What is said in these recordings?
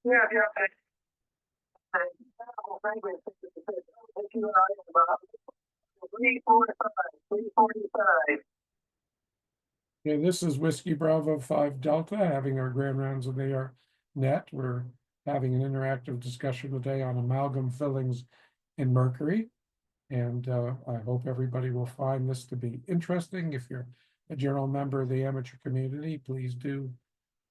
Yeah, yeah. 345. Okay, this is Whiskey Bravo 5 Delta having our grand rounds of the net. We're having an interactive discussion today on amalgam fillings in Mercury. And I hope everybody will find this to be interesting. If you're a general member of the amateur community, please do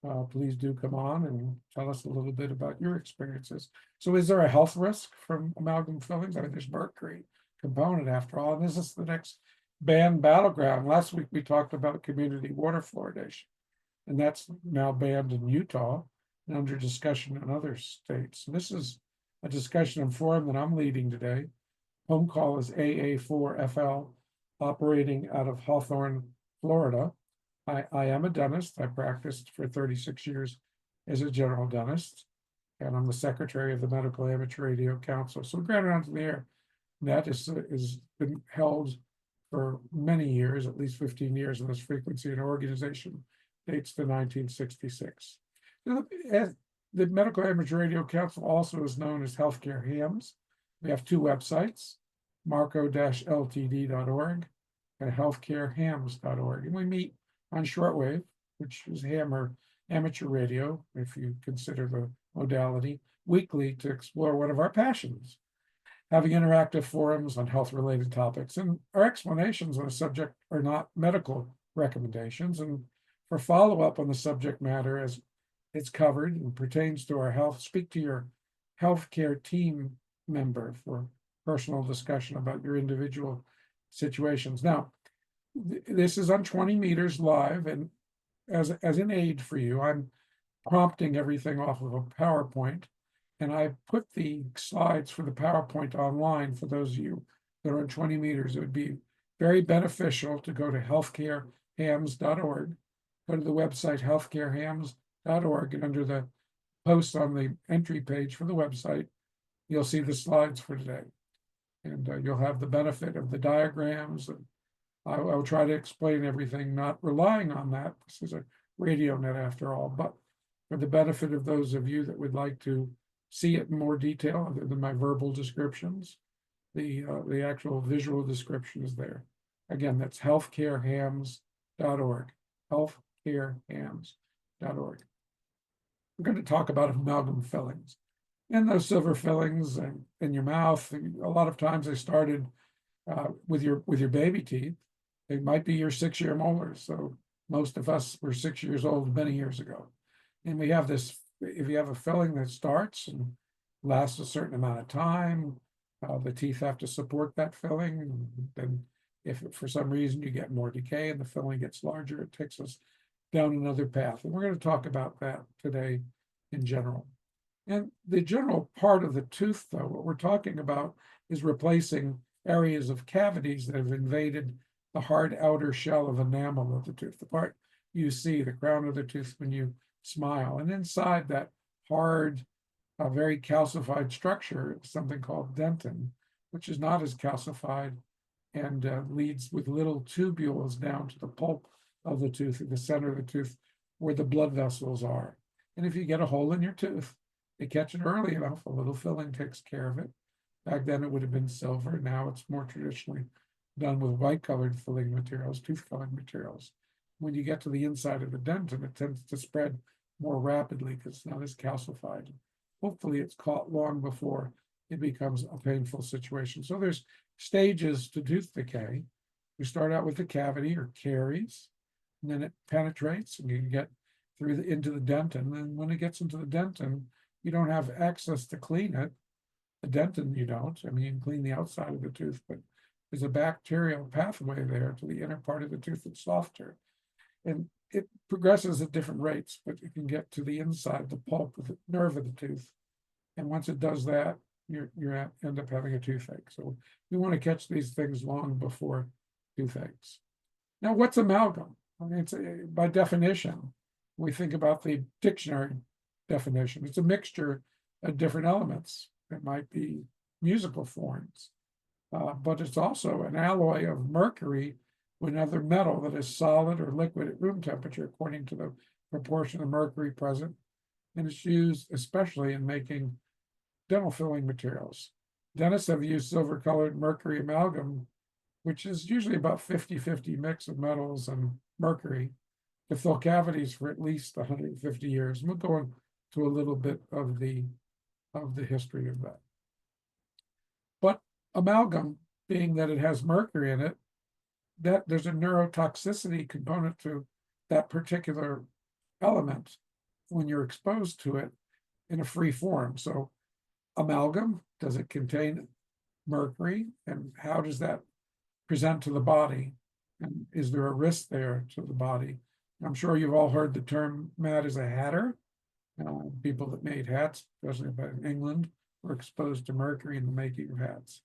come on and tell us a little bit about your experiences. So is there a health risk from amalgam fillings? I mean, there's mercury component after all, and this is the next banned battleground. Last week we talked about community water fluoridation, and that's now banned in Utah and under discussion in other states. So this is a discussion and forum that I'm leading today. Home call is AA4FL, operating out of Hawthorne, Florida. I am a dentist. I practiced for 36 years as a general dentist, and I'm the secretary of the Medical Amateur Radio Council. So Grand Rounds in the Air net is been held for many years, at least 15 years, and this frequency and organization dates to 1966. The Medical Amateur Radio Council also is known as Healthcare Hams. We have two websites, marco-ltd.org and healthcarehams.org. And we meet on shortwave, which is hammer amateur radio, if you consider the modality, weekly to explore one of our passions, having interactive forums on health-related topics. And our explanations on a subject are not medical recommendations. And for follow-up on the subject matter as it's covered and pertains to our health, speak to your healthcare team member for personal discussion about your individual situations. Now, this is on 20 meters live, and as an aid for you, I'm prompting everything off of a PowerPoint, and I put the slides for the PowerPoint online for those of you that are on 20 meters. It would be very beneficial to go to healthcarehams.org, go to the website healthcarehams.org, and under the post on the entry page for the website, you'll see the slides for today. And you'll have the benefit of the diagrams. And I'll try to explain everything, not relying on that. This is a radio net after all, but for the benefit of those of you that would like to see it in more detail, other than my verbal descriptions, the actual visual description is there. Again, that's healthcarehams.org, healthcarehams.org. We're going to talk about amalgam fillings. And those silver fillings in your mouth, a lot of times they started with your baby teeth. They might be your 6-year molars. So most of us were 6 years old many years ago. And we have this, if you have a filling that starts and lasts a certain amount of time, the teeth have to support that filling. Then if for some reason you get more decay and the filling gets larger, it takes us down another path. And we're going to talk about that today in general. And the general part of the tooth, though, what we're talking about is replacing areas of cavities that have invaded the hard outer shell of enamel of the tooth, the part you see, the crown of the tooth when you smile. And inside that hard, very calcified structure is something called dentin, which is not as calcified and leads with little tubules down to the pulp of the tooth, at the center of the tooth, where the blood vessels are. And if you get a hole in your tooth, they catch it early enough, a little filling takes care of it. Back then it would have been silver. Now it's more traditionally done with white colored filling materials, tooth filling materials. When you get to the inside of the dentin, it tends to spread more rapidly because it's not as calcified. Hopefully it's caught long before it becomes a painful situation. So there's stages to tooth decay. We start out with the cavity or caries, and then it penetrates and you can get through into the dentin. And when it gets into the dentin, you don't have access to clean it. The dentin, you don't. I mean, you can clean the outside of the tooth, but there's a bacterial pathway there to the inner part of the tooth that's softer. And it progresses at different rates, but it can get to the inside, the pulp of the nerve of the tooth. And once it does that, you end up having a toothache. So we want to catch these things long before toothaches. Now, what's amalgam? I mean, it's by definition, we think about the dictionary definition. It's a mixture of different elements. It might be musical forms, but it's also an alloy of mercury with another metal that is solid or liquid at room temperature, according to the proportion of mercury present and it's used especially in making dental filling materials. Dentists have used silver-colored mercury amalgam, which is usually about 50-50 mix of metals and mercury, to fill cavities for at least 150 years. And we'll go into a little bit of the history of that. But amalgam, being that it has mercury in it, that there's a neurotoxicity component to that particular element when you're exposed to it in a free form. So amalgam, does it contain mercury, and how does that present to the body? And is there a risk there to the body? I'm sure you've all heard the term mad as a hatter. People that made hats, especially in England, were exposed to mercury in the making of hats.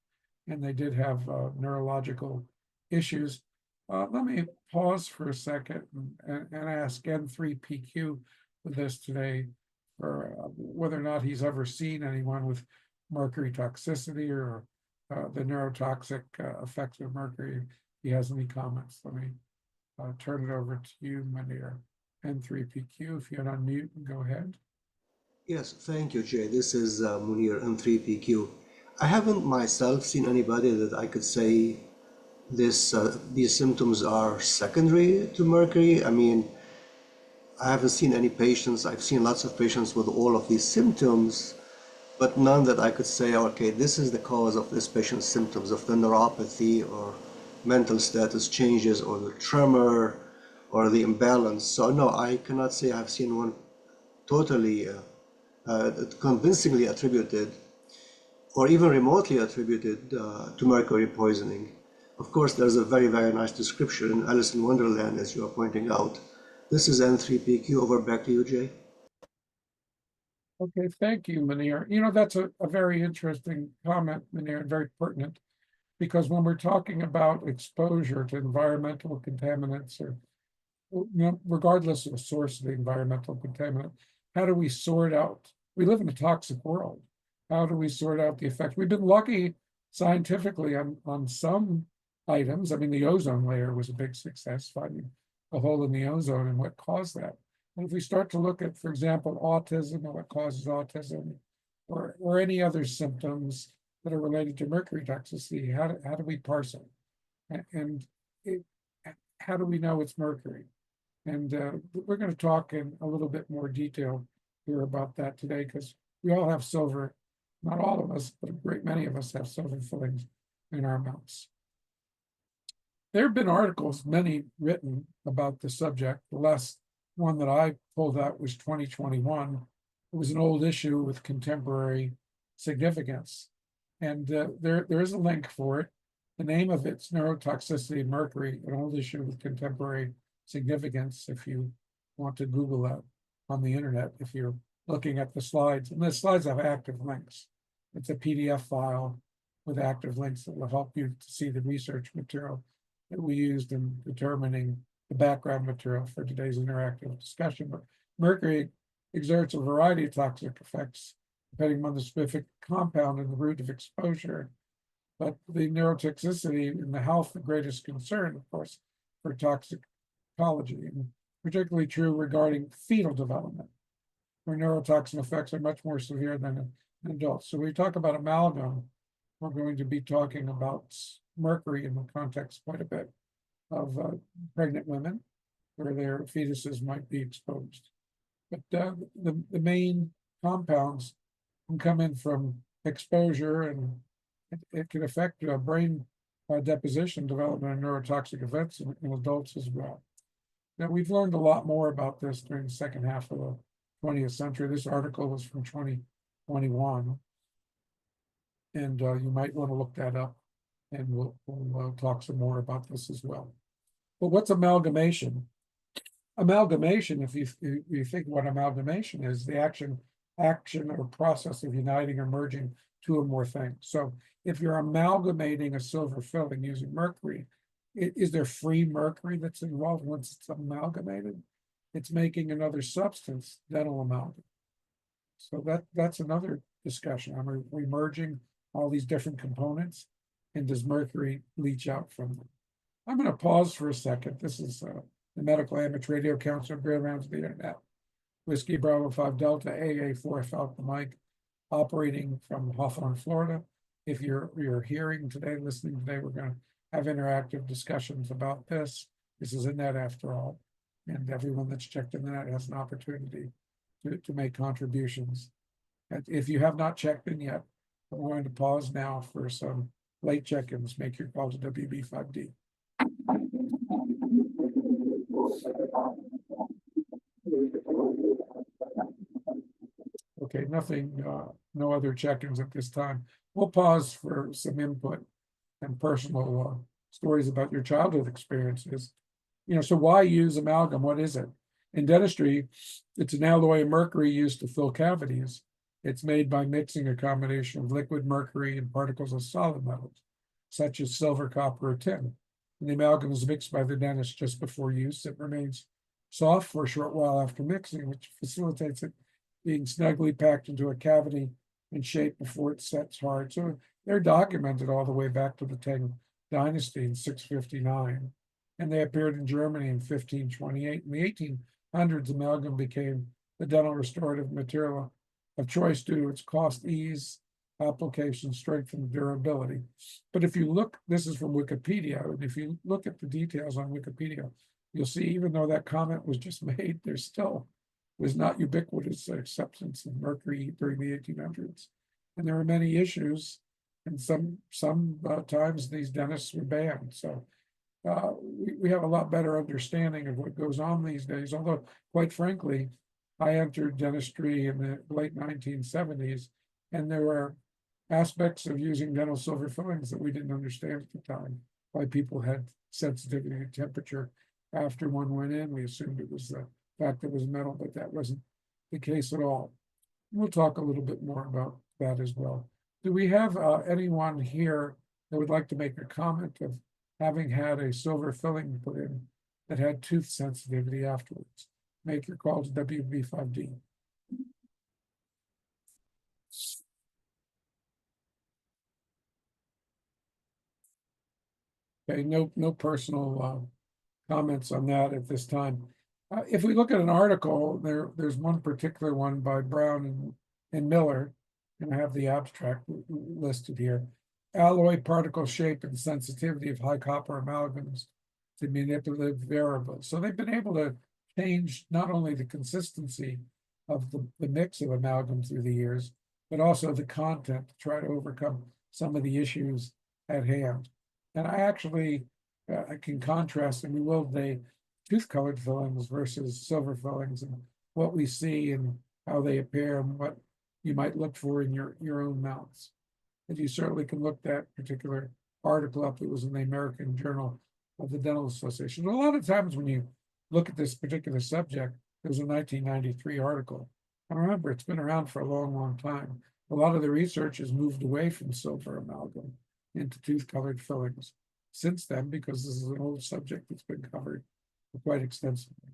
And they did have neurological issues. Let me pause for a second and ask N3PQ with this today for whether or not he's ever seen anyone with mercury toxicity or the neurotoxic effects of mercury. If he has any comments, let me turn it over to you, Munir. N3PQ, if you'd unmute and go ahead. Yes, thank you, Jay. This is Munir N3PQ. I haven't myself seen anybody that I could say these symptoms are secondary to mercury. I mean, I haven't seen any patients. I've seen lots of patients with all of these symptoms, but none that I could say, okay, this is the cause of this patient's symptoms of the neuropathy or mental status changes or the tremor or the imbalance. So no, I cannot say I've seen one totally convincingly attributed or even remotely attributed to mercury poisoning. Of course, there's a very, very nice description in Alice in Wonderland, as you are pointing out. This is N3PQ. Over back to you, Jay. Okay, thank you, Munir. You know, that's a very interesting comment, Munir, and very pertinent, because when we're talking about exposure to environmental contaminants, or regardless of the source of the environmental contaminant, how do we sort out? We live in a toxic world. How do we sort out the effects? We've been lucky scientifically on some items. I mean, the ozone layer was a big success, finding a hole in the ozone and what caused that. And if we start to look at, for example, autism and what causes autism, or any other symptoms that are related to mercury toxicity, how do we parse it? And how do we know it's mercury? And we're going to talk in a little bit more detail here about that today, because we all have silver, not all of us, but a great many of us have silver fillings in our mouths. There have been articles, many written about the subject. The last one that I pulled out was 2021. It was an old issue with contemporary significance. And there is a link for it. The name of it's Neurotoxicity of Mercury, an old issue with contemporary significance, if you want to Google that on the internet, if you're looking at the slides. And the slides have active links. It's a PDF file with active links that will help you to see the research material that we used in determining the background material for today's interactive discussion. But mercury exerts a variety of toxic effects depending on the specific compound and the route of exposure. But the neurotoxicity in the health, the greatest concern, of course, for toxicology, and particularly true regarding fetal development, where neurotoxin effects are much more severe than in adults. So when we talk about amalgam, we're going to be talking about mercury in the context quite a bit of pregnant women where their fetuses might be exposed. But the main compounds can come in from exposure, and it can affect brain deposition, development of neurotoxic events in adults as well. Now, we've learned a lot more about this during the second half of the 20th century. This article was from 2021, and you might want to look that up, and we'll talk some more about this as well. But what's amalgamation? Amalgamation, if you think what amalgamation is, the action or process of uniting or merging two or more things. So if you're amalgamating a silver filling using mercury, is there free mercury that's involved once it's amalgamated? It's making another substance, dental amalgam. So that's another discussion. Are we merging all these different components, and does mercury leach out from them? I'm going to pause for a second. This is the Medical Amateur Radio Council Grand Rounds of the Internet. Whiskey Bravo 5 Delta AA4 Falcon Mike, operating from Hawthorne, Florida. If you're hearing today, listening today, we're going to have interactive discussions about this. This is a net after all, and everyone that's checked in the net has an opportunity to make contributions. And if you have not checked in yet, I'm going to pause now for some late check-ins. Make your call to WB5D. Okay, nothing, no other check-ins at this time. We'll pause for some input and personal stories about your childhood experiences. So why use amalgam? What is it? In dentistry, it's an alloy of mercury used to fill cavities. It's made by mixing a combination of liquid mercury and particles of solid metals, such as silver, copper, or tin. And the amalgam is mixed by the dentist just before use. It remains soft for a short while after mixing, which facilitates it being snugly packed into a cavity and shaped before it sets hard. So they're documented all the way back to the Tang Dynasty in 659. And they appeared in Germany in 1528. In the 1800s, amalgam became the dental restorative material of choice due to its cost, ease, application, strength, and durability. But if you look, this is from Wikipedia, and if you look at the details on Wikipedia, you'll see even though that comment was just made, there still was not ubiquitous acceptance of mercury during the 1800s. And there were many issues, and some times these dentists were banned. So we have a lot better understanding of what goes on these days. Although, quite frankly, I entered dentistry in the late 1970s, and there were aspects of using dental silver fillings that we didn't understand at the time. Why people had sensitivity to temperature after one went in. We assumed it was the fact it was metal, but that wasn't the case at all. We'll talk a little bit more about that as well. Do we have anyone here that would like to make a comment of having had a silver filling put in that had tooth sensitivity afterwards? Make your call to WB5D. Okay, no personal comments on that at this time. If we look at an article, there's one particular one by Brown and Miller, and I have the abstract listed here. Alloy particle shape and sensitivity of high copper amalgams to manipulative variables. So they've been able to change not only the consistency of the mix of amalgam through the years, but also the content to try to overcome some of the issues at hand. And I actually I can contrast, and we will today, tooth-colored fillings versus silver fillings, and what we see and how they appear and what you might look for in your own mouths. And you certainly can look that particular article up. It was in the American Journal of the Dental Association. A lot of times when you look at this particular subject, it was a 1993 article. And remember, it's been around for a long, long time. A lot of the research has moved away from silver amalgam into tooth-colored fillings since then, because this is an old subject that's been covered quite extensively.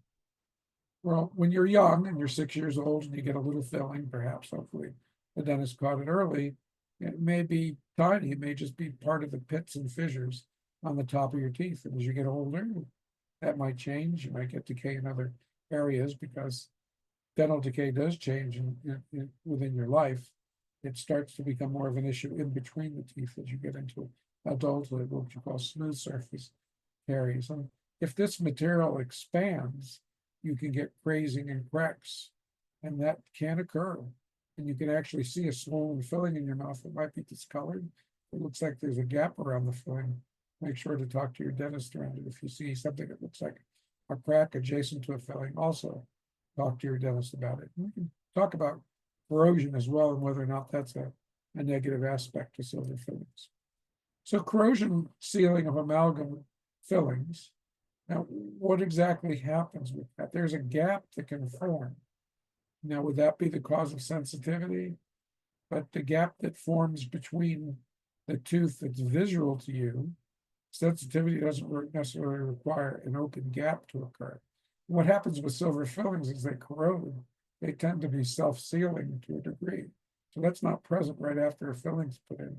Well, when you're young and you're 6 years old and you get a little filling, perhaps, hopefully, the dentist caught it early, it may be tiny. It may just be part of the pits and fissures on the top of your teeth. And as you get older, that might change. You might get decay in other areas because dental decay does change within your life. It starts to become more of an issue in between the teeth as you get into adulthood, what you call smooth surface caries. And if this material expands, you can get crazing and cracks, and that can occur. And you can actually see a swollen filling in your mouth that might be discolored. It looks like there's a gap around the filling. Make sure to talk to your dentist around it. If you see something that looks like a crack adjacent to a filling, also talk to your dentist about it. And we can talk about corrosion as well and whether or not that's a negative aspect to silver fillings. So corrosion sealing of amalgam fillings. Now, what exactly happens with that? There's a gap that can form. Now, would that be the cause of sensitivity? But the gap that forms between the tooth that's visual to you, sensitivity doesn't necessarily require an open gap to occur. What happens with silver fillings is they corrode. They tend to be self-sealing to a degree. So that's not present right after a filling's put in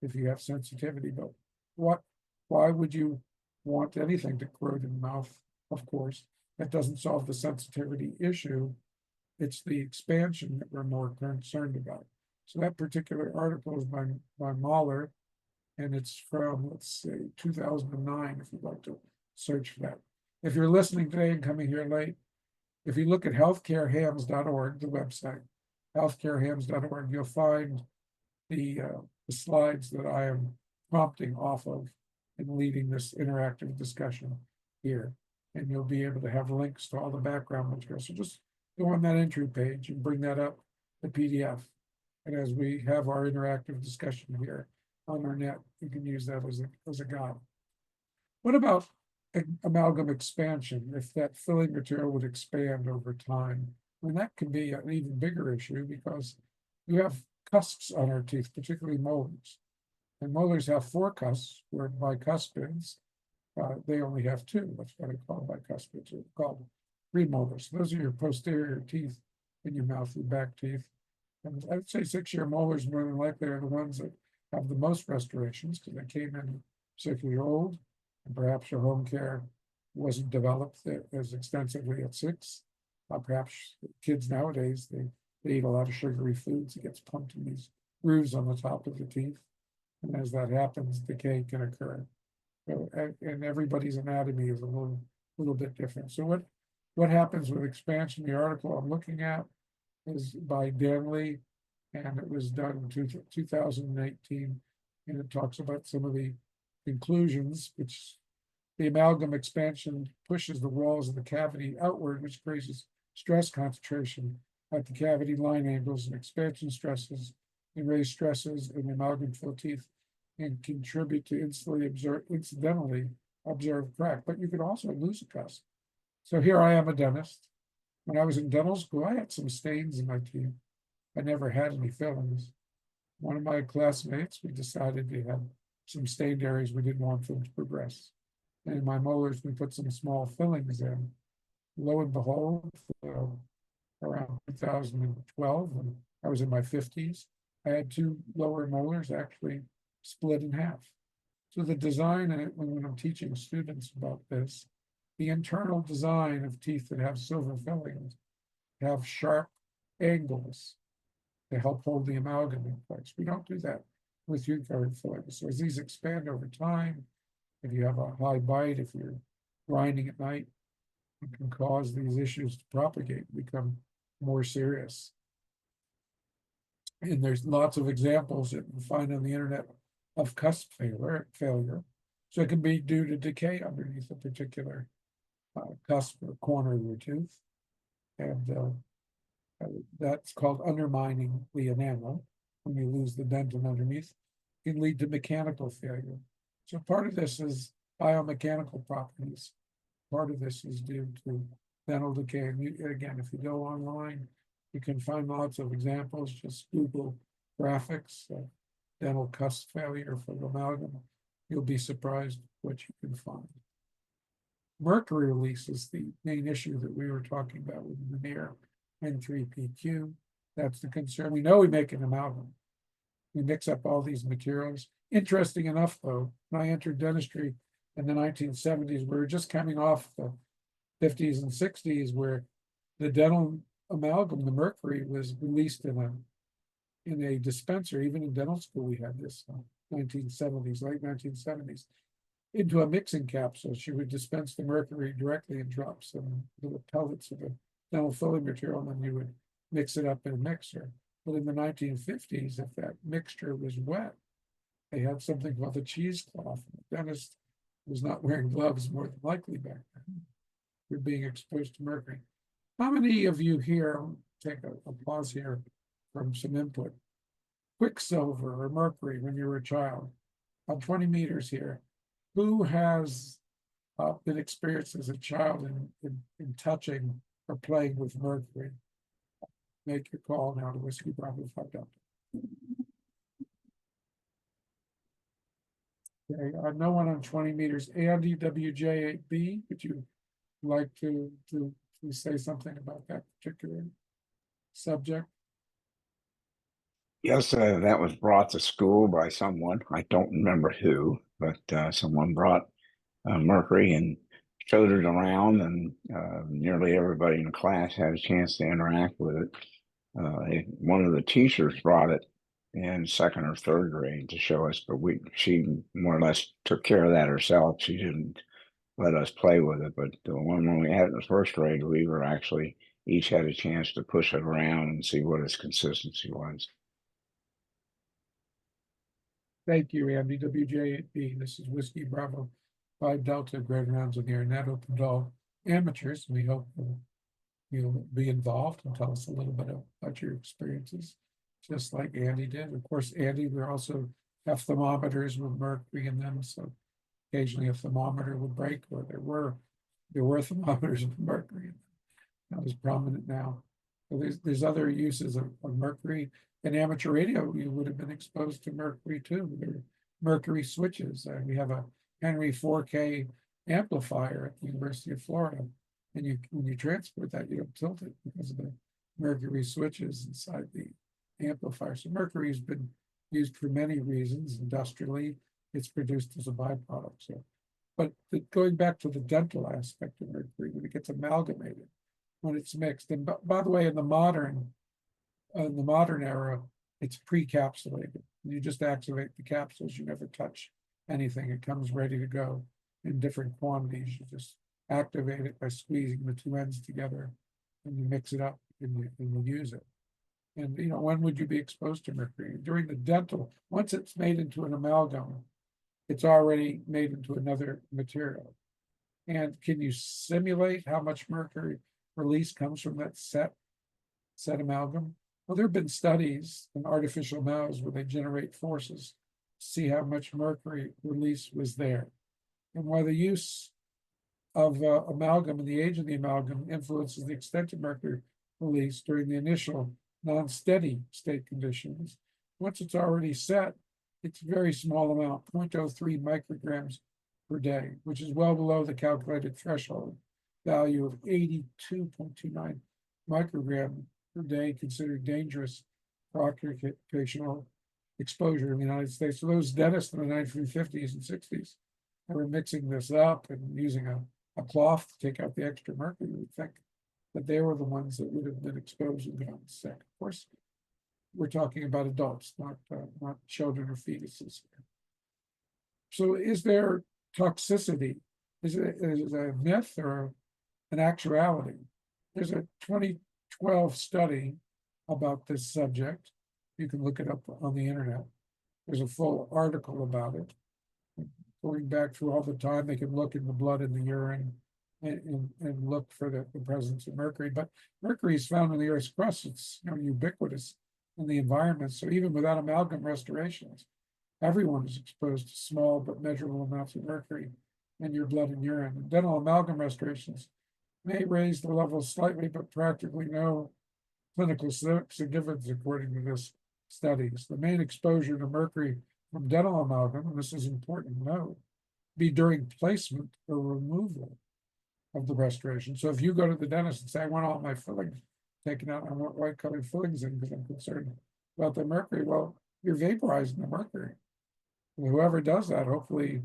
if you have sensitivity. But why would you want anything to corrode in the mouth? Of course, that doesn't solve the sensitivity issue. It's the expansion that we're more concerned about. So that particular article is by Mahler, and it's from, let's say, 2009, if you'd like to search for that. If you're listening today and coming here late, if you look at healthcarehams.org, the website, healthcarehams.org, you'll find the slides that I am prompting off of and leading this interactive discussion here. And you'll be able to have links to all the background material. So just go on that entry page and bring that up, the PDF. And as we have our interactive discussion here on our net, you can use that as a guide. What about amalgam expansion? If that filling material would expand over time, I mean, that can be an even bigger issue because you have cusps on our teeth, particularly molars. And molars have 4 cusps, where bicuspids, they only have 2. That's what I call bicuspids, or called premolars. Those are your posterior teeth in your mouth, your back teeth. And I would say 6-year molars more than likely are the ones that have the most restorations because they came in 6 years old, and perhaps your home care wasn't developed as extensively at 6. Perhaps kids nowadays, they eat a lot of sugary foods. It gets pumped in these grooves on the top of the teeth. And as that happens, decay can occur. So, and everybody's anatomy is a little bit different. So what happens with expansion? The article I'm looking at is by Danley, and it was done in 2018. And it talks about some of the conclusions, which the amalgam expansion pushes the walls of the cavity outward, which creates stress concentration at the cavity line angles, and expansion stresses and raised stresses in the amalgam filled teeth and contribute to incidentally observed crack. But you could also lose a cusp. So here I am, a dentist. When I was in dental school, I had some stains in my teeth. I never had any fillings. One of my classmates, we decided we had some stained areas we didn't want them to progress. And in my molars, we put some small fillings in. Lo and behold, around 2012, when I was in my 50s, I had 2 lower molars actually split in half. So the design, and when I'm teaching students about this, the internal design of teeth that have silver fillings have sharp angles to help hold the amalgam in place. We don't do that with tooth-covered fillings. So as these expand over time, if you have a high bite, if you're grinding at night, it can cause these issues to propagate, become more serious. And there's lots of examples that you can find on the internet of cusp failure. So it can be due to decay underneath a particular cusp or corner of your tooth. And that's called undermining the enamel. When you lose the dentin underneath, it can lead to mechanical failure. So part of this is biomechanical properties. Part of this is due to dental decay. And again, if you go online, you can find lots of examples. Just Google graphics, dental cusp failure for amalgam. You'll be surprised what you can find. Mercury release is the main issue that we were talking about with the veneer N3PQ. That's the concern. We know we make an amalgam. We mix up all these materials. Interesting enough, though, when I entered dentistry in the 1970s, we were just coming off the 50s and 60s, where the dental amalgam, the mercury, was released in a dispenser. Even in dental school, we had this 1970s, late 1970s, into a mixing capsule. She would dispense the mercury directly in drops and little pellets of the dental filling material, and then you would mix it up in a mixer. But in the 1950s, if that mixture was wet, they had something called a cheesecloth. The dentist was not wearing gloves, more than likely back then. You're being exposed to mercury. How many of you here, I'll take a pause here from some input, quicksilver or mercury when you were a child, about 20 meters here, who has been experienced as a child in touching or playing with mercury? Make your call now to Whiskey Bravo 5 Delta. Okay, no one on 20 meters. Andy WJ8B, would you like to say something about that particular subject? Yes, that was brought to school by someone. I don't remember who, but someone brought mercury and showed it around, and nearly everybody in the class had a chance to interact with it. One of the teachers brought it in second or third grade to show us, but she more or less took care of that herself. She didn't let us play with it, but the one when we had it in the first grade, we were actually each had a chance to push it around and see what its consistency was. Thank you, Andy. WJ8B. This is Whiskey Bravo 5 Delta Great Rounds of the Air Net open to all amateurs. We hope you'll be involved and tell us a little bit about your experiences, just like Andy did. Of course, Andy, we also have thermometers with mercury in them, so occasionally a thermometer would break, or there were thermometers with mercury in them. Not as prominent now. So there's other uses of mercury. In amateur radio, you would have been exposed to mercury too. There are mercury switches. We have a Henry 4K amplifier at the University of Florida, and when you transport that, you don't tilt it because of the mercury switches inside the amplifier. So mercury has been used for many reasons. Industrially, it's produced as a byproduct. So, but going back to the dental aspect of mercury, when it gets amalgamated, when it's mixed, and by the way, in the modern era, it's pre-capsulated. You just activate the capsules. You never touch anything. It comes ready to go in different quantities. You just activate it by squeezing the two ends together, and you mix it up and you use it. And when would you be exposed to mercury? During the dental, once it's made into an amalgam, it's already made into another material. And can you simulate how much mercury release comes from that set amalgam? Well, there have been studies in artificial mouths where they generate forces to see how much mercury release was there. And while the use of amalgam and the age of the amalgam influences the extent of mercury release during the initial non-steady state conditions, once it's already set, it's a very small amount, 0.03 micrograms per day, which is well below the calculated threshold value of 82.29 microgram per day, considered dangerous for occupational exposure in the United States. So those dentists in the 1950s and 60s that were mixing this up and using a cloth to take out the extra mercury, we think that they were the ones that would have been exposed and gotten sick. Of course, we're talking about adults, not children or fetuses. So is there toxicity? Is it a myth or an actuality? There's a 2012 study about this subject. You can look it up on the internet. There's a full article about it. Going back through all the time, they can look in the blood and the urine and look for the presence of mercury. But mercury is found in the Earth's crust. It's ubiquitous in the environment. So even without amalgam restorations, everyone is exposed to small but measurable amounts of mercury in your blood and urine. And dental amalgam restorations may raise the level slightly, but practically no clinical significance according to this studies. The main exposure to mercury from dental amalgam, and this is important to note, be during placement or removal of the restoration. So if you go to the dentist and say, I want all my fillings taken out, I want white colored fillings in because I'm concerned about the mercury, well, you're vaporizing the mercury. And whoever does that hopefully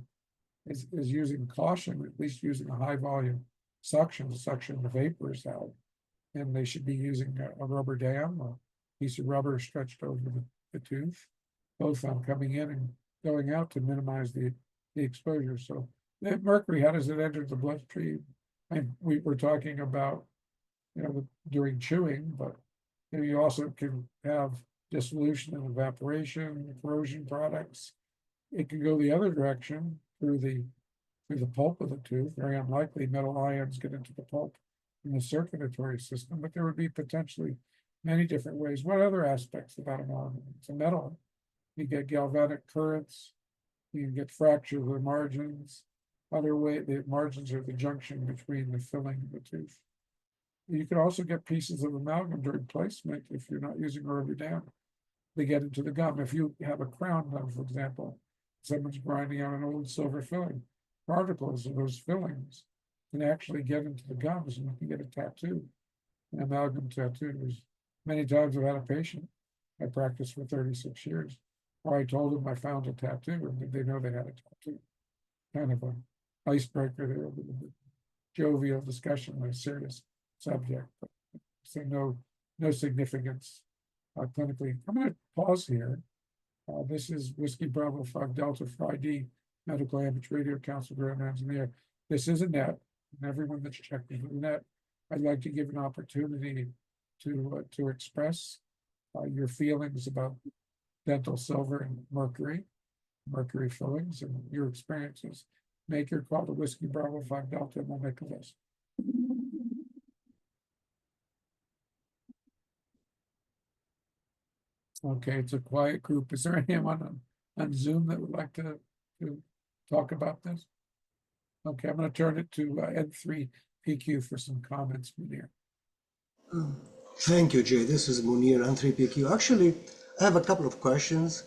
is using caution, at least using a high volume suction to suction the vapors out. And they should be using a rubber dam, a piece of rubber stretched over the tooth, both on coming in and going out to minimize the exposure. So that mercury, how does it enter the bloodstream? And we were talking about, during chewing, but you also can have dissolution and evaporation, corrosion products. It can go the other direction through the pulp of the tooth. Very unlikely metal ions get into the pulp in the circulatory system, but there would be potentially many different ways. What other aspects about amalgam? It's a metal. You get galvanic currents. You can get fracture of the margins. Other way, the margins are the junction between the filling and the tooth. You can also get pieces of amalgam during placement if you're not using a rubber dam. They get into the gum. If you have a crown done, for example, someone's grinding out an old silver filling, particles of those fillings can actually get into the gums, and you can get a tattoo, an amalgam tattoo. There's many times I've had a patient, I practiced for 36 years, where I told them I found a tattoo, and they know they had a tattoo. Kind of an icebreaker there a little bit. jovial discussion on a serious subject. But, so no significance clinically. I'm going to pause here. This is Whiskey Bravo 5 Delta Friday Medical Amateur Radio Council Ground Engineer. This is a net, and everyone that's checked into the net, I'd like to give an opportunity to express your feelings about dental silver and mercury fillings, and your experiences. Make your call to Whiskey Bravo 5 Delta, and we'll make a list. Okay, it's a quiet group. Is there anyone on Zoom that would like to talk about this? Okay, I'm going to turn it to N3PQ for some comments, Munir. Thank you, Jay. This is Munir, N3PQ. Actually, I have a couple of questions,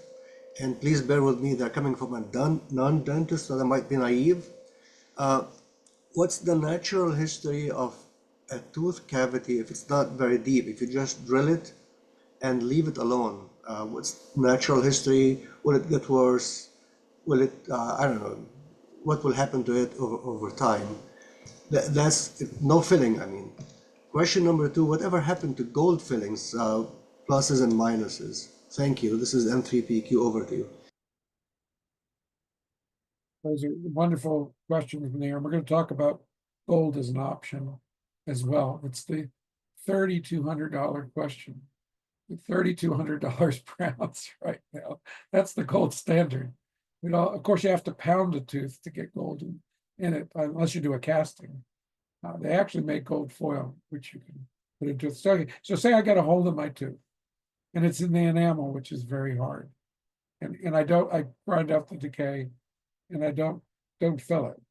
and please bear with me. They're coming from a non-dentist, so they might be naive. What's the natural history of a tooth cavity if it's not very deep? If you just drill it and leave it alone, what's natural history? Will it get worse? Will it, I don't know, what will happen to it over time? That's no filling, I mean. Question number 2, whatever happened to gold fillings, pluses and minuses? Thank you. This is N3PQ, over to you. Those are wonderful questions, Munir. We're going to talk about gold as an option as well. It's the $3,200 question. $3,200 per ounce right now. That's the gold standard. Of course, you have to pound a tooth to get gold in it, unless you do a casting. They actually make gold foil, which you can put into it. So say I get a hold of my tooth, and it's in the enamel, which is very hard, and I grind out the decay, and I don't fill it,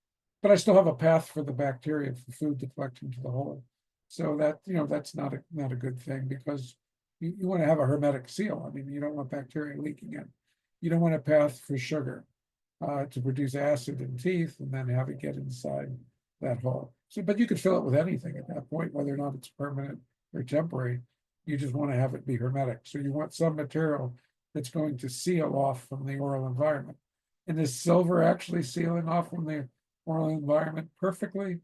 but I still have a path for the bacteria for food to collect into the hole. So that that's not a good thing, because you want to have a hermetic seal. I mean, you don't want bacteria leaking in. You don't want a path for sugar to produce acid in teeth and then have it get inside that hole. So, but you could fill it with anything at that point, whether or not it's permanent or temporary. You just want to have it be hermetic. So you want some material that's going to seal off from the oral environment. And is silver actually sealing off from the oral environment perfectly?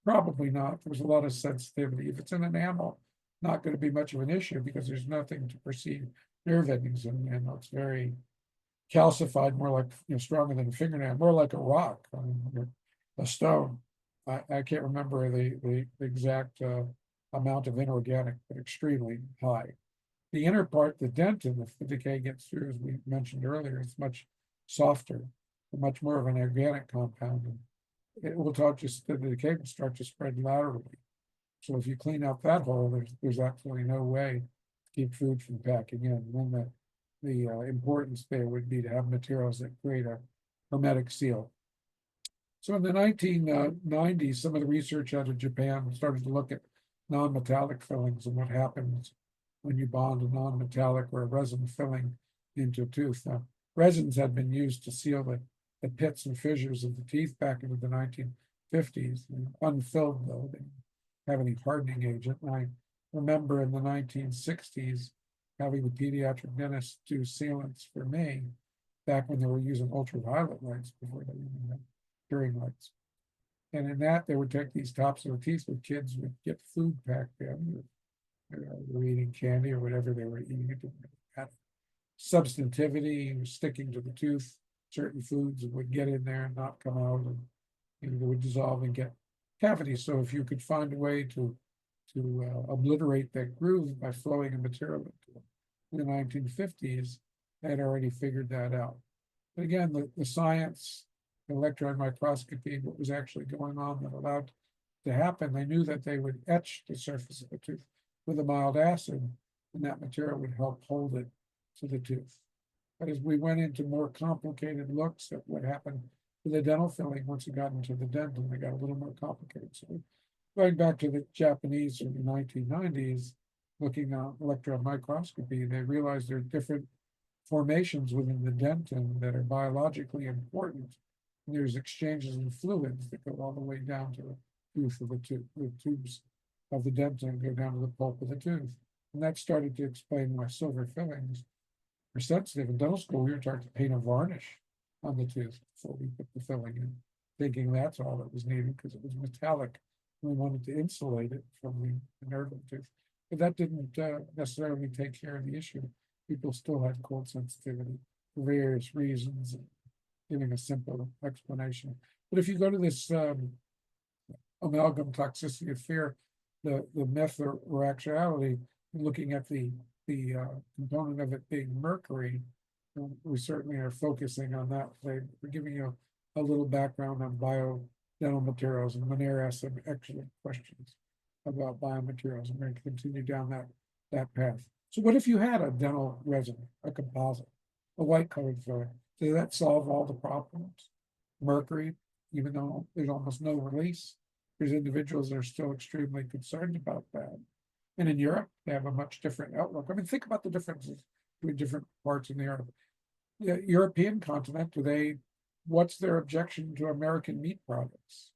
Probably not. There's a lot of sensitivity. If it's an enamel, not going to be much of an issue, because there's nothing to perceive nerve endings, and it's very calcified, more like stronger than a fingernail, more like a rock, a stone. I can't remember the exact amount of inorganic, but extremely high. The inner part, the dentin, if the decay gets through, as we mentioned earlier, it's much softer, much more of an organic compound. And it will the decay will start to spread laterally. So if you clean out that hole, there's absolutely no way to keep food from packing in. And then the importance there would be to have materials that create a hermetic seal. So in the 1990s, some of the research out of Japan started to look at non-metallic fillings and what happens when you bond a non-metallic or a resin filling into a tooth. Now, resins had been used to seal the pits and fissures of the teeth back into the 1950s, unfilled though. They didn't have any hardening agent. And I remember in the 1960s having the pediatric dentist do sealants for me back when they were using ultraviolet lights before they even had curing lights. And in that, they would take these tops of the teeth where kids would get food packed in. They were eating candy or whatever they were eating. It didn't have substantivity, sticking to the tooth. Certain foods would get in there and not come out, and they would dissolve and get cavities. So if you could find a way to obliterate that groove by flowing a material into it. In the 1950s, they had already figured that out. But again, the science, electron microscopy, what was actually going on that allowed to happen, they knew that they would etch the surface of the tooth with a mild acid, and that material would help hold it to the tooth. But as we went into more complicated looks at what happened to the dental filling once it got into the dentin, they got a little more complicated. So going back to the Japanese in the 1990s, looking at electron microscopy, they realized there are different formations within the dentin that are biologically important. And there's exchanges in fluids that go all the way down to the tooth of the tubes of the dentin go down to the pulp of the tooth. And that started to explain why silver fillings are sensitive. In dental school, we were taught to paint a varnish on the tooth before we put the filling in, thinking that's all that was needed because it was metallic We wanted to insulate it from the nerve tooth, but that didn't necessarily take care of the issue. People still had cold sensitivity for various reasons, giving a simple explanation. But if you go to this amalgam toxicity of fear, the myth or actuality, looking at the component of it being mercury, we certainly are focusing on that. We're giving you a little background on dental materials, and Manera asked some excellent questions about biomaterials. I'm going to continue down that path. So what if you had a dental resin, a composite, a white colored filling? Does that solve all the problems? Mercury, even though there's almost no release, there's individuals that are still extremely concerned about that. And in Europe, they have a much different outlook. I mean, think about the differences between different parts of the Europe. The European continent, what's their objection to American meat products?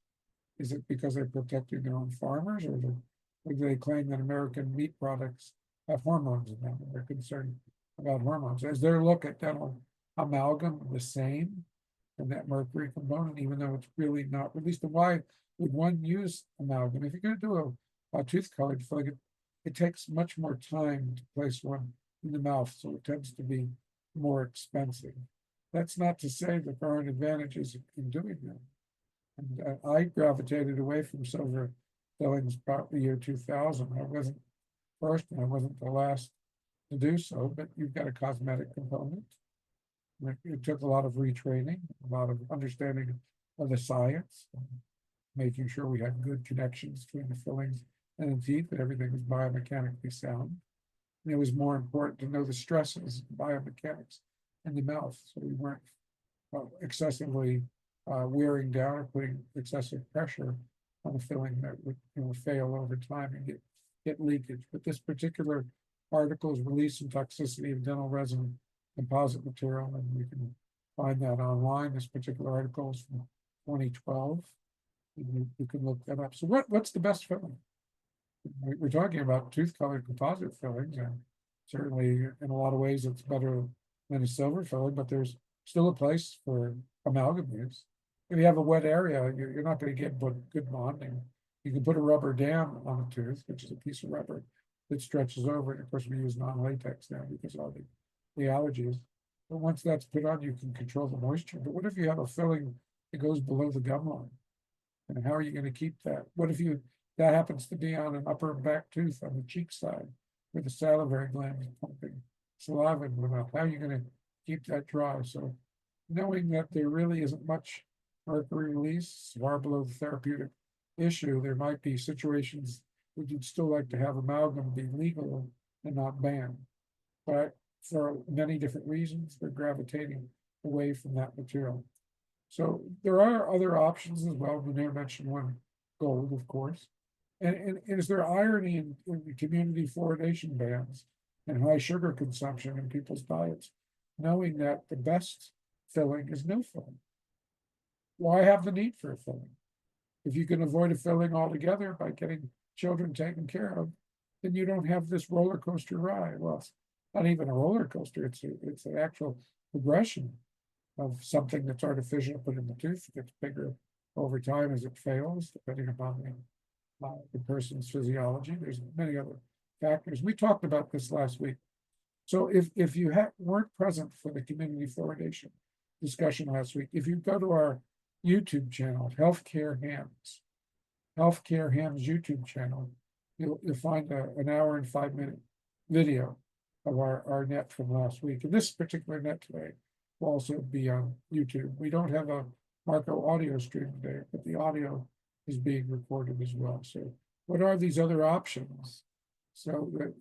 Is it because they're protecting their own farmers, or do they claim that American meat products have hormones in them? They're concerned about hormones. Is their look at dental amalgam the same in that mercury component, even though it's really not released? And why would one use amalgam? If you're going to do a tooth colored filling, it takes much more time to place one in the mouth, so it tends to be more expensive. That's not to say that there aren't advantages in doing that. And I gravitated away from silver fillings about the year 2000. I wasn't first and I wasn't the last to do so, but you've got a cosmetic component. It took a lot of retraining, a lot of understanding of the science, making sure we had good connections between the fillings and the teeth, that everything was biomechanically sound. And it was more important to know the stresses, biomechanics in the mouth, so we weren't excessively wearing down or putting excessive pressure on a filling that would fail over time and get leakage. But this particular article is Release and Toxicity of Dental Resin Composite Material, and you can find that online. This particular article is from 2012. You can look that up. So what's the best filling? We're talking about tooth-colored composite fillings, and certainly in a lot of ways it's better than a silver filling, but there's still a place for amalgam use. If you have a wet area, you're not going to get good bonding. You can put a rubber dam on a tooth, which is a piece of rubber that stretches over it. Of course, we use non-latex now because of all the allergies. But once that's put on, you can control the moisture. But what if you have a filling that goes below the gum line? And how are you going to keep that? What if that happens to be on an upper back tooth on the cheek side, where the salivary gland is pumping saliva into the mouth? How are you going to keep that dry? So knowing that there really isn't much mercury release far below the therapeutic issue, there might be situations where you'd still like to have amalgam be legal and not banned. But for many different reasons, they're gravitating away from that material. So there are other options as well. Munir mentioned one, gold, of course. And is there irony in the community fluoridation bans and high sugar consumption in people's diets, knowing that the best filling is no filling? Why have the need for a filling? If you can avoid a filling altogether by getting children taken care of, then you don't have this roller coaster ride. Well, it's not even a roller coaster, it's an actual progression of something that's artificial put in the tooth. It gets bigger over time as it fails, depending upon the person's physiology. There's many other factors. We talked about this last week. So if you weren't present for the community fluoridation discussion last week, if you go to our YouTube channel, Healthcare Hams YouTube channel, you'll find an hour and 5-minute video of our net from last week. And this particular net today will also be on YouTube. We don't have a Marco audio stream today, but the audio is being recorded as well. So what are these other options? So that,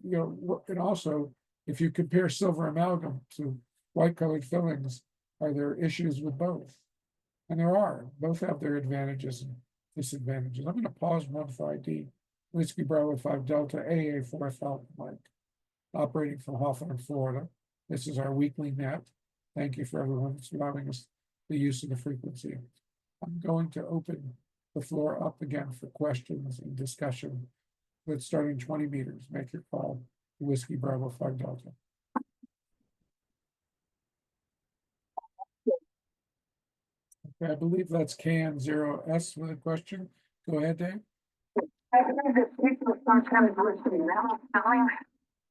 and also, if you compare silver amalgam to white colored fillings, are there issues with both? And there are. Both have their advantages and disadvantages. I'm going to pause 1-5D, Whiskey Bravo 5 Delta AA 4 Alpha Mike, operating from Hawthorne, Florida. This is our weekly net. Thank you for everyone that's allowing us the use of the frequency. I'm going to open the floor up again for questions and discussion. Let's start in 20 meters. Make your call. Whiskey Bravo 5 Delta. Okay, I believe that's KN0S with a question. Go ahead, Dave. I think that people sometimes with the metal fillings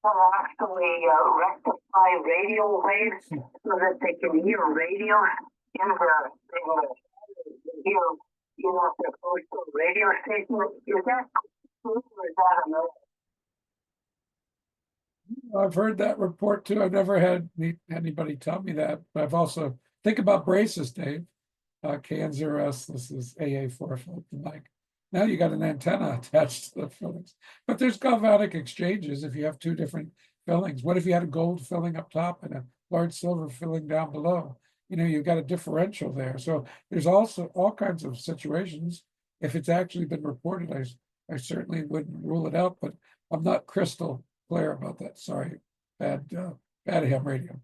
will actually rectify radio waves so that they can hear radio in the hear, you know, the coastal radio station. Is that true or is that a myth? I've heard that report too. I've never had anybody tell me that, but I've also, think about braces, Dave. KN0S, this is AA4 for the mic. Now you got an antenna attached to the fillings, but there's galvanic exchanges if you have two different fillings. What if you had a gold filling up top and a large silver filling down below? You know, you've got a differential there. So there's also all kinds of situations. If it's actually been reported, I certainly wouldn't rule it out, but I'm not crystal clear about that. Sorry, bad ham radio.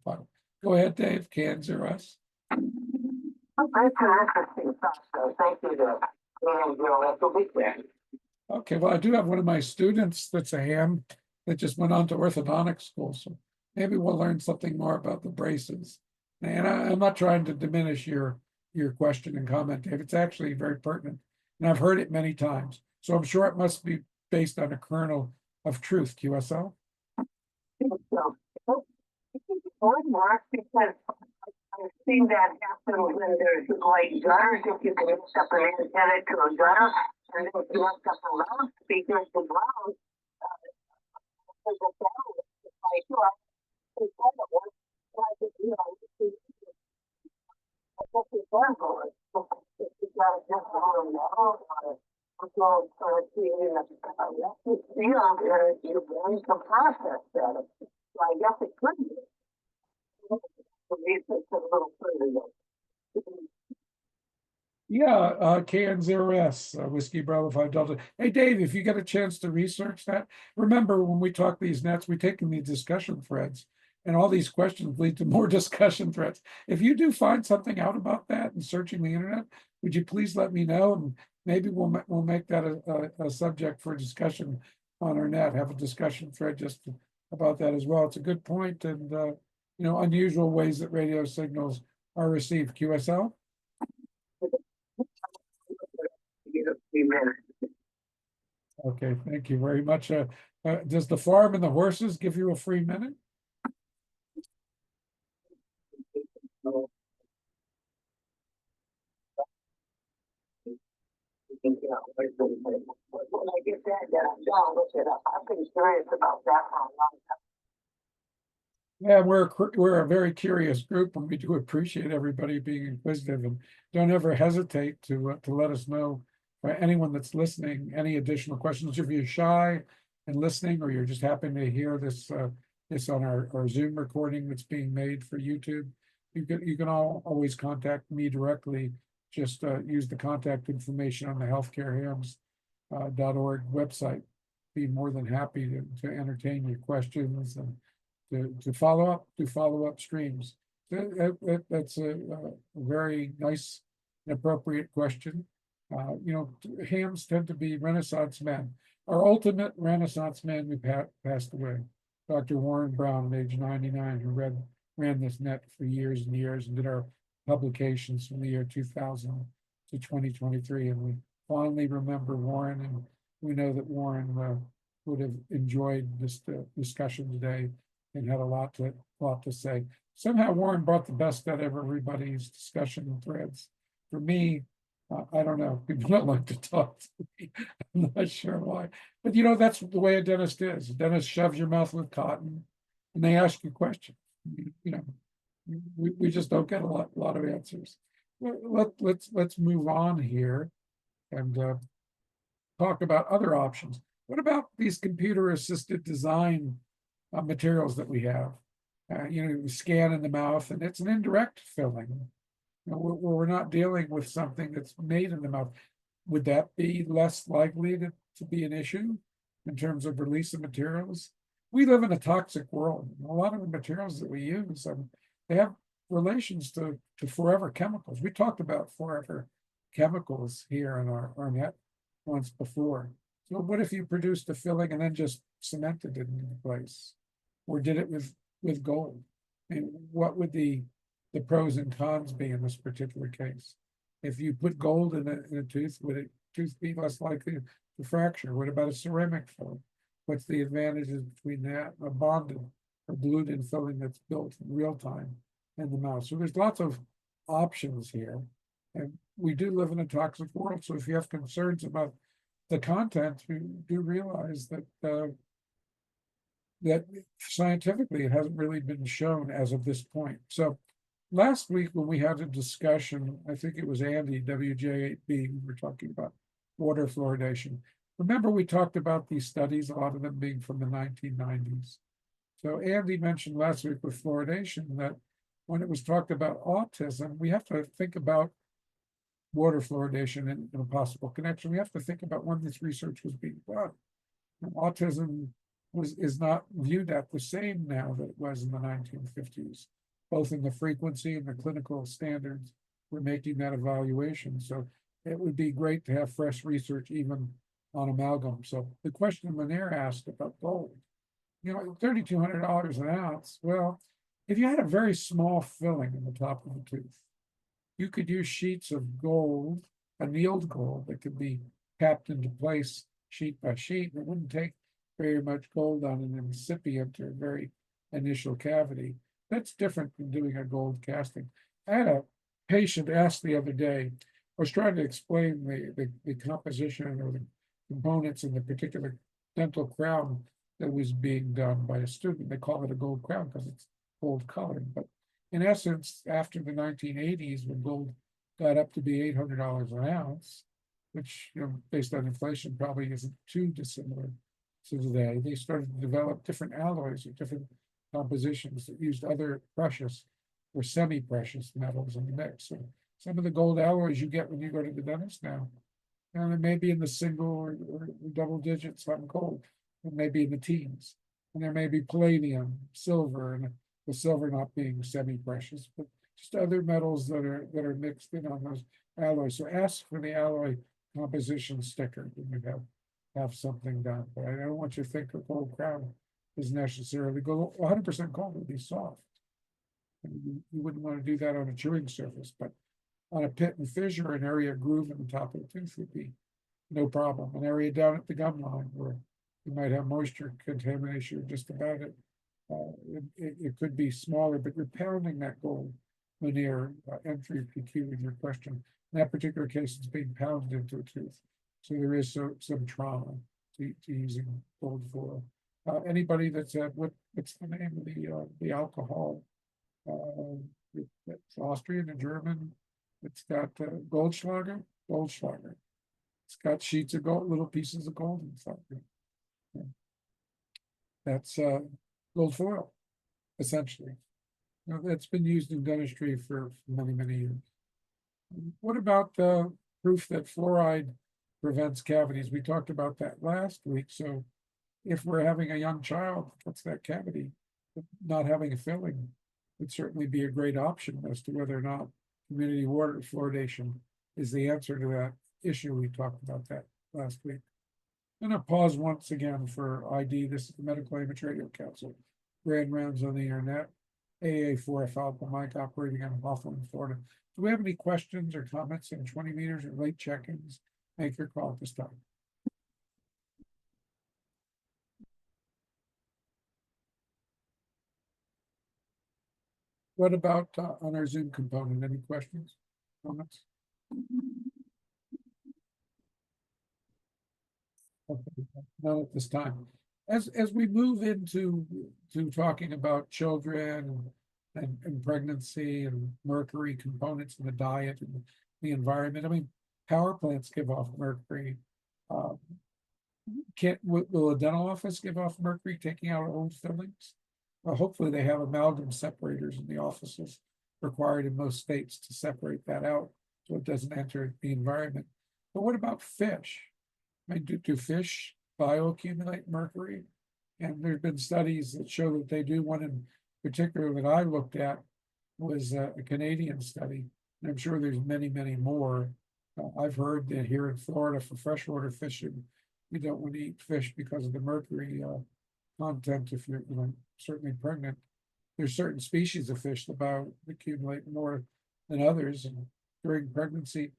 Go ahead, Dave. KN0S. That's an interesting process. Thank you, Dave. And you'll be there. Okay, well, I do have one of my students that's a ham that just went on to orthodontic school, so maybe we'll learn something more about the braces. And I'm not trying to diminish your question and comment, Dave. It's actually very pertinent, and I've heard it many times. So I'm sure it must be based on a kernel of truth, QSL. So, I think it would work because I've seen that happen when there's like gutters. If you can hook up an antenna to a gutter, and then if you hook up a loudspeaker to ground, there's a battle. Like, you know, it's kind of works. Like, you know, I guess it's done for it. If you got a different level or control for creating a electric field, your brain can process that. So I guess it could be. Research a little further. Yeah, KN0S, Whiskey Bravo 5 Delta. Hey, Dave, if you get a chance to research that, remember when we talk these nets, we take in these discussion threads, and all these questions lead to more discussion threads. If you do find something out about that and searching the internet, would you please let me know? And maybe we'll make that a subject for discussion on our net, have a discussion thread just about that as well. It's a good point, and you know, unusual ways that radio signals are received. QSL? Okay, thank you very much. Does the farm and the horses give you a free minute? When I get that done, I'll look it up. I've been curious about that for a long time. Yeah, we're a very curious group, and we do appreciate everybody being inquisitive, and don't ever hesitate to let us know, anyone that's listening, any additional questions. If you're shy and listening, or you're just happy to hear this on our Zoom recording that's being made for YouTube, you can always contact me directly. Just use the contact information on the healthcarehams.org website. Be more than happy to entertain your questions and to follow up streams. That's a very nice and appropriate question. You know, hams tend to be Renaissance men. Our ultimate Renaissance man who passed away, Dr. Warren Brown, at age 99, who ran this net for years and years and did our publications from the year 2000 to 2023. And we fondly remember Warren, and we know that Warren would have enjoyed this discussion today and had a lot to say. Somehow Warren brought the best out of everybody's discussion threads. For me, I don't know, people don't like to talk to me. I'm not sure why, but you know, that's the way a dentist is. A dentist shoves your mouth with cotton and they ask you questions. You know, we just don't get a lot of answers. Let's move on here and talk about other options. What about these computer-assisted design materials that we have? You know, scan in the mouth, and it's an indirect filling. You know, we're not dealing with something that's made in the mouth. Would that be less likely to be an issue in terms of release of materials? We live in a toxic world. A lot of the materials that we use, they have relations to forever chemicals. We talked about forever chemicals here in our net once before. So what if you produced a filling and then just cemented it into place, or did it with gold? And what would the pros and cons be in this particular case? If you put gold in a tooth, would tooth be less likely to fracture? What about a ceramic filling? What's the advantages between that and a bonded or glued-in filling that's built in real time in the mouth? So there's lots of options here. And we do live in a toxic world, so if you have concerns about the content, you do realize that that scientifically it hasn't really been shown as of this point. So last week when we had a discussion, I think it was Andy, WJ8B, we were talking about water fluoridation. Remember, we talked about these studies, a lot of them being from the 1990s. So Andy mentioned last week with fluoridation that when it was talked about autism, we have to think about water fluoridation and a possible connection. We have to think about when this research was being done. And autism is not viewed at the same now that it was in the 1950s, both in the frequency and the clinical standards. We're making that evaluation. So it would be great to have fresh research even on amalgam. So the question Lanier asked about gold, $3,200 an ounce. Well, if you had a very small filling in the top of the tooth, you could use sheets of gold, annealed gold that could be tapped into place sheet by sheet. It wouldn't take very much gold on an incipient or very initial cavity. That's different than doing a gold casting. I had a patient ask the other day, I was trying to explain the composition or the components in the particular dental crown that was being done by a student. They call it a gold crown because it's gold colored. But in essence, after the 1980s, when gold got up to be $800 an ounce, which, based on inflation, probably isn't too dissimilar to today, they started to develop different alloys or different compositions that used other precious or semi-precious metals in the mix. So some of the gold alloys you get when you go to the dentist now, they may be in the single or double digits on gold, it may be in the teens, and there may be palladium, silver, and the silver not being semi-precious, but just other metals that are mixed in on those alloys. So ask for the alloy composition sticker when you have something done. But I don't want you to think a gold crown is necessarily gold. 100% gold would be soft. You wouldn't want to do that on a chewing surface, but on a pit and fissure, an area groove in the top of the tooth would be no problem. An area down at the gum line where you might have moisture contamination or just about it. It could be smaller, but you're pounding that gold veneer M3PQ in your question. In that particular case, it's being pounded into a tooth. So there is some trauma to using gold foil. Anybody that's at what's the name of the alcohol? It's Austrian and German. It's got Goldschlager. It's got sheets of gold, little pieces of gold inside. Yeah. That's gold foil, essentially. That's been used in dentistry for many, many years. What about the proof that fluoride prevents cavities? We talked about that last week. So if we're having a young child, what's that cavity? Not having a filling would certainly be a great option as to whether or not community water fluoridation is the answer to that issue. We talked about that last week. I'm going to pause once again for ID. This is the Medical Image Radio Council. Grand rounds on the internet. AA4F Alpha Mike operating out of Hawthorne, Florida. Do we have any questions or comments in 20 meters or late check-ins? Make your call at this time. What about on our Zoom component? Any questions, comments? Okay, not at this time. As we move into talking about children and pregnancy and mercury components in the diet and the environment, I mean, power plants give off mercury. Will a dental office give off mercury taking out old fillings? Well, hopefully they have amalgam separators in the offices required in most states to separate that out so it doesn't enter the environment. But what about fish? I mean, do fish bioaccumulate mercury? And there have been studies that show that they do. One in particular that I looked at was a Canadian study, and I'm sure there's many, many more. I've heard that here in Florida for freshwater fishing, you don't want to eat fish because of the mercury content if you're certainly pregnant. There's certain species of fish that bioaccumulate more than others. And during pregnancy,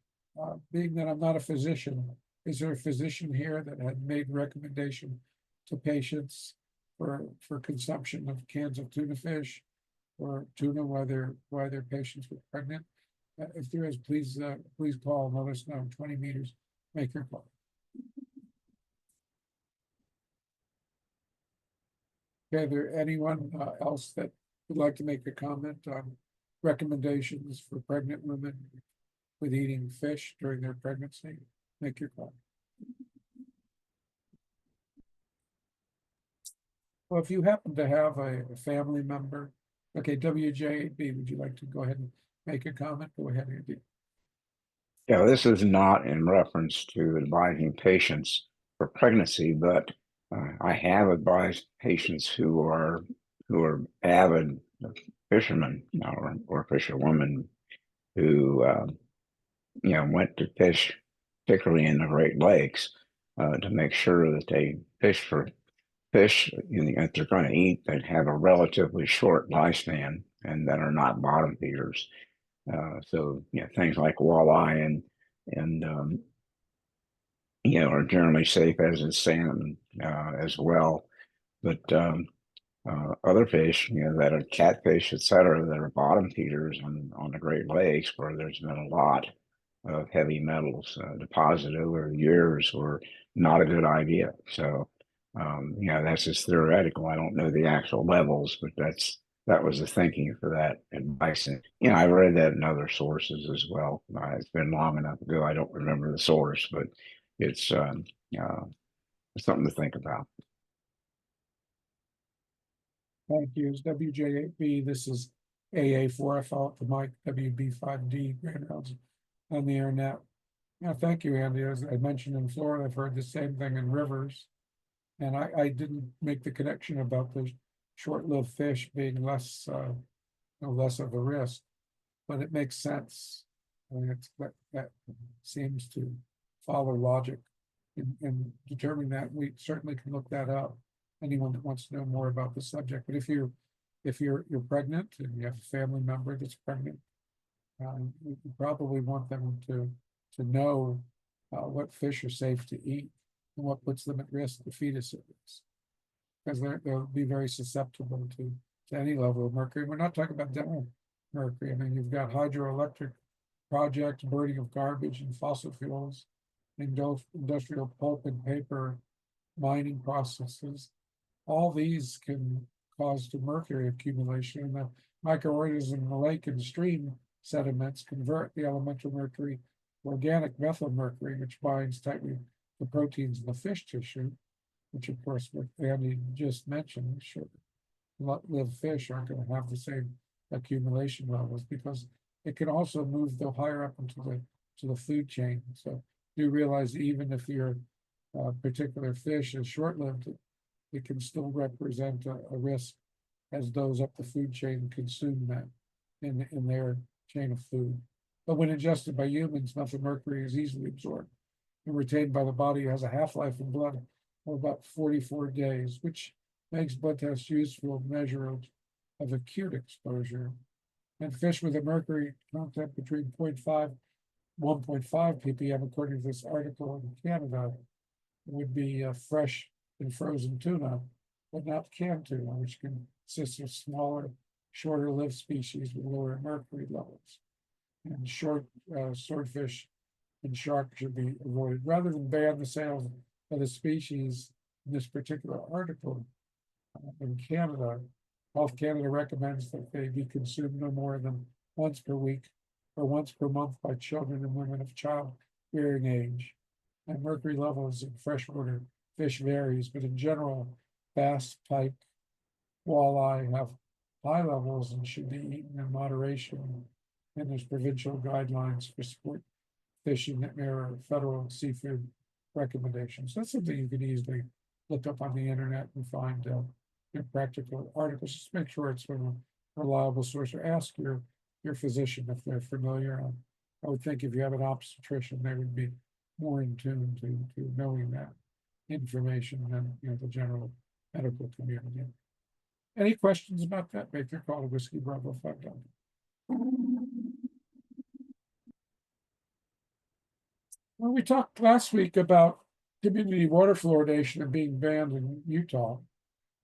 being that I'm not a physician, is there a physician here that had made recommendation to patients for consumption of cans of tuna fish or tuna while their patients were pregnant? If there is, please call and let us know. 20 meters, make your call. Okay, there anyone else that would like to make a comment on recommendations for pregnant women with eating fish during their pregnancy? Make your call. Well, if you happen to have a family member, okay, WJB, would you like to go ahead and make a comment? Go ahead, Andy. Yeah, this is not in reference to advising patients for pregnancy, but I have advised patients who are avid fishermen or fisherwomen who went to fish, particularly in the Great Lakes, to make sure that they fish for fish that they're going to eat that have a relatively short lifespan and that are not bottom feeders. So things like walleye and are generally safe, as is salmon as well. But other fish, that are catfish, et cetera, that are bottom feeders on the Great Lakes, where there's been a lot of heavy metals deposited over the years, were not a good idea. So, that's just theoretical. I don't know the actual levels, but that was the thinking for that advice. And, I read that in other sources as well. It's been long enough ago. I don't remember the source, but it's something to think about. Thank you. It's WJ8B. This is AA4. I follow the mic, WB5D, Grand Rounds on the internet. Thank you, Andy. As I mentioned in Florida, I've heard the same thing in rivers. And I didn't make the connection about the short-lived fish being less of a risk, but it makes sense. I mean, that seems to follow logic in determining that. We certainly can look that up. Anyone that wants to know more about the subject. But if you're pregnant and you have a family member that's pregnant, you probably want them to know what fish are safe to eat and what puts them at risk, the fetus at risk, because they'll be very susceptible to any level of mercury. We're not talking about dental mercury. I mean, you've got hydroelectric projects, burning of garbage and fossil fuels, industrial pulp and paper, mining processes. All these can cause to mercury accumulation, and the microorganisms in the lake and stream sediments convert the elemental mercury to organic methylmercury, which binds tightly to proteins in the fish tissue, which of course what Andy just mentioned, short-lived fish aren't going to have the same accumulation levels, because it can also move the higher up into the food chain. So you realize that even if your particular fish is short-lived, it can still represent a risk as those up the food chain consume that in their chain of food. But when ingested by humans, methylmercury is easily absorbed and retained by the body. It has a half-life in blood of about 44 days, which makes blood tests useful measure of acute exposure. And fish with a mercury content between 0.5 1.5 ppm, according to this article in Canada, would be fresh and frozen tuna, but not canned tuna, which consists of smaller, shorter-lived species with lower mercury levels. And swordfish and shark should be avoided. Rather than ban the sale of the species in this particular article in Canada, Health Canada recommends that they be consumed no more than once per week or once per month by children and women of childbearing age. And mercury levels in freshwater fish varies, but in general, bass, pike, walleye have high levels and should be eaten in moderation. And there's provincial guidelines for sport fishing that mirror federal seafood recommendations. That's something you can easily look up on the internet and find practical articles. Just make sure it's from a reliable source, or ask your physician if they're familiar. I would think if you have an obstetrician, they would be more in tune to knowing that information than the general medical community. Any questions about that? Make your call to Whiskey Bravo 5. we talked last week about community water fluoridation and being banned in Utah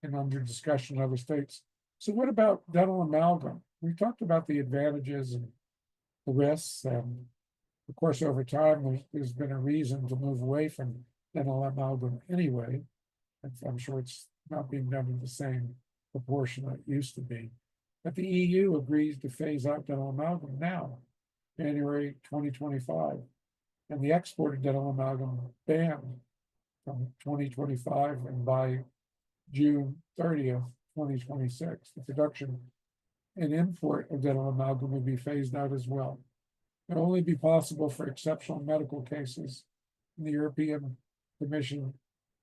and under discussion in other states. So what about dental amalgam? We talked about the advantages and the risks, and of course, over time, there's been a reason to move away from dental amalgam anyway. And I'm sure it's not being done in the same proportion that it used to be. But the EU agrees to phase out dental amalgam now, January 2025. And the export of dental amalgam banned from 2025 and by June 30th, 2026. The production and import of dental amalgam will be phased out as well. It will only be possible for exceptional medical cases. And the European Commission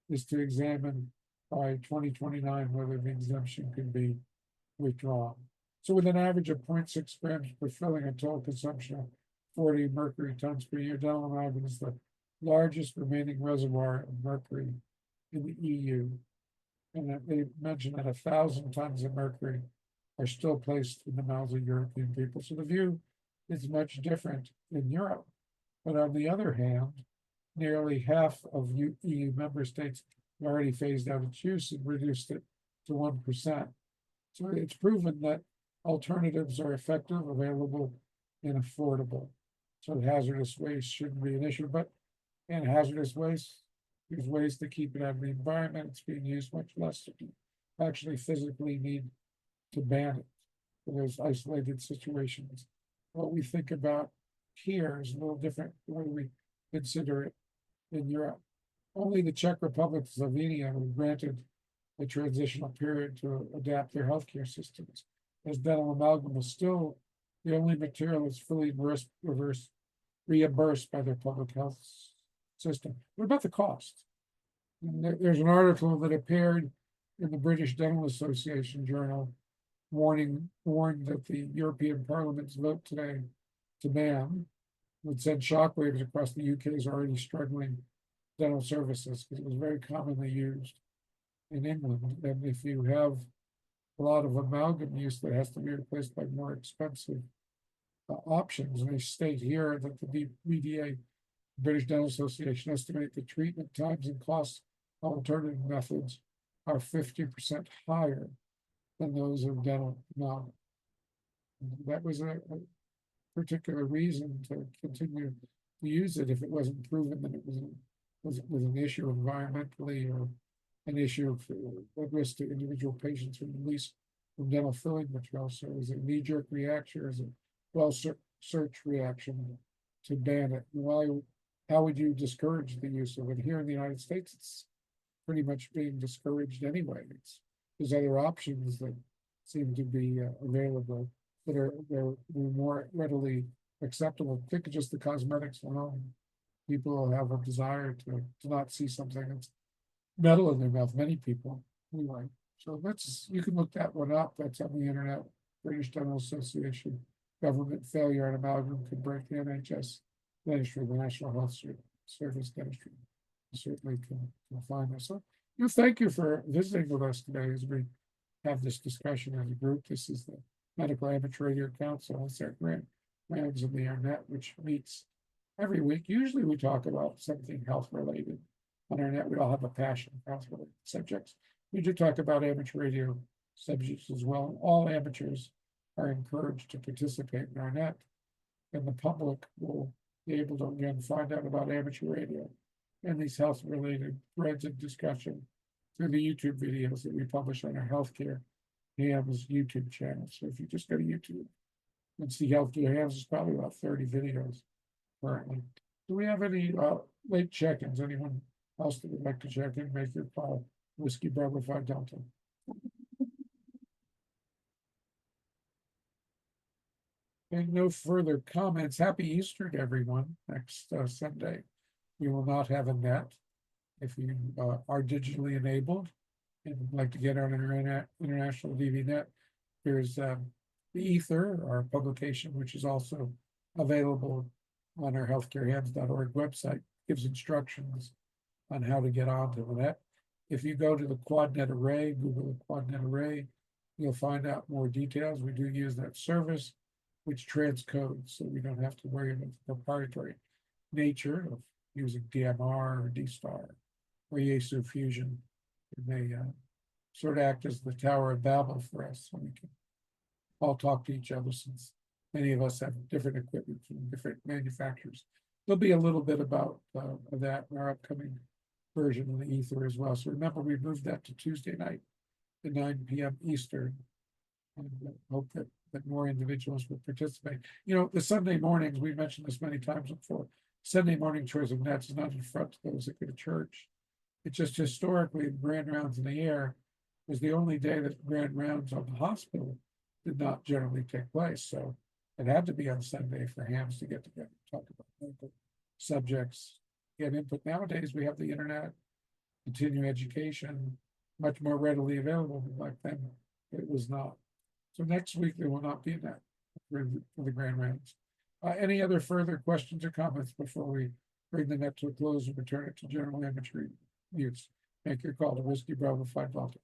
is to examine by 2029 whether the exemption can be withdrawn. So with an average of 0.6 grams per filling and total consumption of 40 mercury tons per year, dental amalgam is the largest remaining reservoir of mercury in the EU. And they mentioned that 1,000 tons of mercury are still placed in the mouths of European people. So the view is much different in Europe. But on the other hand, nearly half of EU member states have already phased out its use and reduced it to 1%. So it's proven that alternatives are effective, available, and affordable. So hazardous waste shouldn't be an issue, but in hazardous waste, there's ways to keep it out of the environment. It's being used much less to actually physically need to ban it for those isolated situations. What we think about here is a little different the way we consider it in Europe. Only the Czech Republic and Slovenia were granted a transitional period to adapt their healthcare systems, as dental amalgam was still the only material that's fully reimbursed by their public health system. What about the cost? There's an article that appeared in the British Dental Association journal warned that the European Parliament's vote today to ban would send shockwaves across the UK's already struggling dental services, because it was very commonly used in England. And if you have a lot of amalgam use that has to be replaced by more expensive options, and they state here that the BDA, British Dental Association, estimate the treatment times and costs of alternative methods are 50% higher than those of dental amalgam. That was a particular reason to continue to use it if it wasn't proven that it was an issue environmentally or an issue of risk to individual patients from release from dental filling material. So it was a knee-jerk reaction, or is a well-searched reaction to ban it? How would you discourage the use of it? Here in the United States, it's pretty much being discouraged anyway. There's other options that seem to be available that are more readily acceptable. Think of just the cosmetics alone. People have a desire to not see something that's metal in their mouth. Many people anyway. So you can look that one up. That's on the internet. British Dental Association. Government failure on amalgam could break the NHS dentistry, the National Health Service dentistry. You certainly can find this. So thank you for visiting with us today as we have this discussion as a group. This is the Medical Amateur Radio Council. It's our rounds of the internet, which meets every week. Usually we talk about something health related. On our net, we all have a passion for health related subjects. We do talk about amateur radio subjects as well. All amateurs are encouraged to participate in our net, and the public will be able to again find out about amateur radio and these health related threads of discussion through the YouTube videos that we publish on our Healthcare Hams YouTube channel. So if you just go to YouTube and see Healthcare Hams, there's probably about 30 videos currently. Do we have any late check-ins? Anyone else that would like to check in? Make your call. Whiskey Bravo 5 Delta. And no further comments. Happy Easter to everyone. Next Sunday, we will not have a net. If you are digitally enabled and would like to get on an international DV net, there's the Ether, our publication, which is also available on our healthcarehams.org website, gives instructions on how to get onto the net. If you go to the QuadNet Array, Google the QuadNet Array, you'll find out more details. We do use that service, which transcodes, so we don't have to worry about the proprietary nature of using DMR or D-Star or Yaesu Fusion. And they sort of act as the Tower of Babel for us, so we can all talk to each other, since many of us have different equipment from different manufacturers. There'll be a little bit about that in our upcoming version of the Ether as well. So remember, we moved that to Tuesday night at 9 p.m. Eastern. And hope that more individuals will participate. You know, the Sunday mornings, we mentioned this many times before, Sunday morning choice of nets is not in front of those that go to church. It's just historically, Grand Rounds in the Air was the only day that Grand Rounds on the hospital did not generally take place. So it had to be on Sunday for hams to get together, talk about local subjects, get input. Nowadays, we have the internet, continuing education, much more readily available than back then. It was not. So next week, there will not be that for the Grand Rounds. Any other further questions or comments before we bring the net to a close and return it to general amateur use? Make your call to Whiskey Bravo 5 Delta.